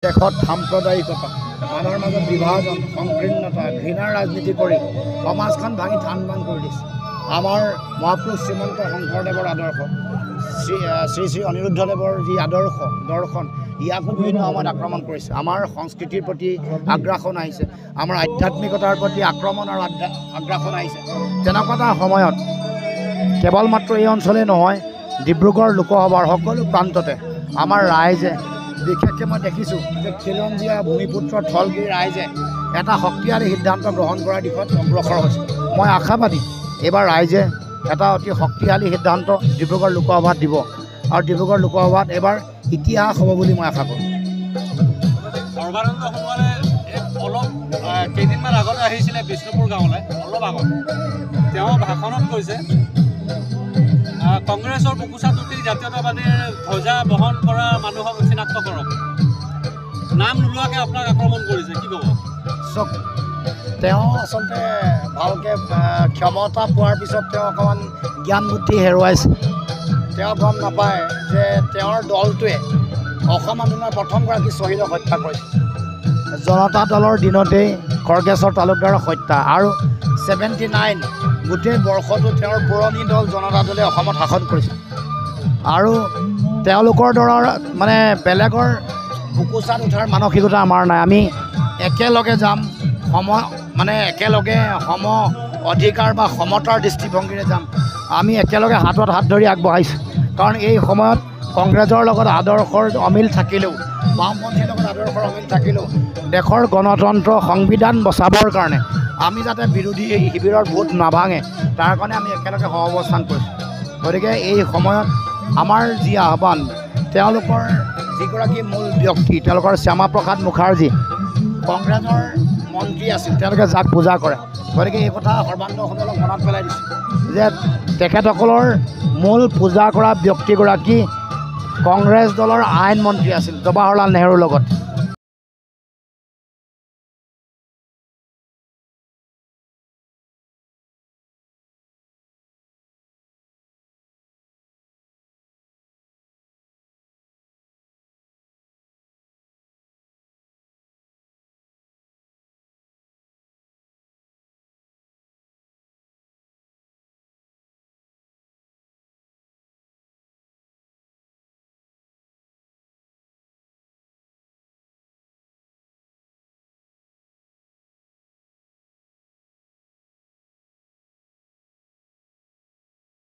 দেশত সাম্প্ৰদায়িকতা মানুহৰ মাজত বিভাজন সংকীৰ্ণতা ঘৃণাৰ ৰাজনীতি কৰি সমাজখন ভাঙি থান বান কৰি দিছে। আমাৰ মহাপুৰুষ শ্ৰীমন্ত শংকৰদেৱৰ আদৰ্শ শ্ৰী শ্ৰী অনিৰুদ্ধদেৱৰ যি আদৰ্শ দৰ্শন ইয়াকো বিভিন্ন সময়ত আক্ৰমণ কৰিছে। আমাৰ সংস্কৃতিৰ প্ৰতি আগ্ৰাসন আহিছে, আমাৰ আধ্যাত্মিকতাৰ প্ৰতি আক্ৰমণ আৰু আগ্ৰাসন আহিছে। তেনেকুৱা এটা সময়ত কেৱল মাত্ৰ এই অঞ্চলেই নহয়, ডিব্ৰুগড় লোকসভাৰ সকলো প্ৰান্ততে আমাৰ ৰাইজে বিশেষকৈ মই দেখিছোঁ যে খিলঞ্জীয়া ভূমিপুত্ৰ থলগিৰি ৰাইজে এটা শক্তিশালী সিদ্ধান্ত গ্ৰহণ কৰাৰ দিশত অগ্ৰসৰ হৈছে। মই আশাবাদী এইবাৰ ৰাইজে এটা অতি শক্তিশালী সিদ্ধান্ত ডিব্ৰুগড় লোকসভাত দিব আৰু ডিব্ৰুগড় লোকসভাত এইবাৰ ইতিহাস হ'ব বুলি মই আশা কৰোঁ। সৰ্বানন্দ সোণোৱালে অলপ কেইদিনমান আগতে আহিছিলে বিষ্ণুপুৰ গাঁৱলৈ, অলপ আগত তেওঁ ভাষণত কৈছে কংগ্ৰেছৰ বুকুচা টুটি জাতীয়তাবাদীৰ ধ্বজা বহন কৰা মানুহক চিনাক্ত কৰক। নাম নোলোৱাকৈ আপোনাক আক্ৰমণ কৰিছে, কি ক'ব? চক তেওঁ আচলতে ভালকৈ ক্ষমতা পোৱাৰ পিছত তেওঁ অকণমান জ্ঞান বুদ্ধি হেৰুৱাইছে। তেওঁ গম নাপায় যে তেওঁৰ দলটোৱে অসম আন্দোলনৰ প্ৰথমগৰাকী শ্বহীদক হত্যা কৰিছে। জনতা দলৰ দিনতেই খৰ্গেশ্বৰ তালুকদাৰৰ হত্যা আৰু 79 গোটেই বৰ্ষটো তেওঁৰ পুৰণি দল জনতা দলে অসমত শাসন কৰিছে আৰু তেওঁলোকৰ দলৰ মানে বেলেগৰ বুকুচাত উঠাৰ মানসিকতা আমাৰ নাই। আমি একেলগে যাম, একেলগে সম অধিকাৰ বা সমতাৰ দৃষ্টিভংগীৰে যাম। আমি একেলগে হাতত হাত ধৰি আগবঢ়াইছোঁ, কাৰণ এই সময়ত কংগ্ৰেছৰ লগত আদৰ্শৰ অমিল থাকিলেও, বামপন্থীৰ লগত আদৰ্শৰ অমিল থাকিলেও দেশৰ গণতন্ত্ৰ সংবিধান বচাবৰ কাৰণে আমি যাতে বিৰোধী এই শিবিৰৰ ভোট নাভাঙে তাৰ কাৰণে আমি একেলগে সহাৱস্থান কৰিছোঁ। গতিকে এই সময়ত আমাৰ যি আহ্বান, তেওঁলোকৰ যিগৰাকী মূল ব্যক্তি তেওঁলোকৰ শ্যামা প্ৰসাদ মুখাৰ্জী কংগ্ৰেছৰ মন্ত্ৰী আছিল, তেওঁলোকে যাক পূজা কৰে। গতিকে এই কথা সৰ্বানন্দ সোণোৱালক মনত পেলাই দিছোঁ যে তেখেতসকলৰ মূল পূজা কৰা ব্যক্তিগৰাকী কংগ্ৰেছ দলৰ আইন মন্ত্ৰী আছিল জৱাহৰলাল নেহৰুৰ লগত।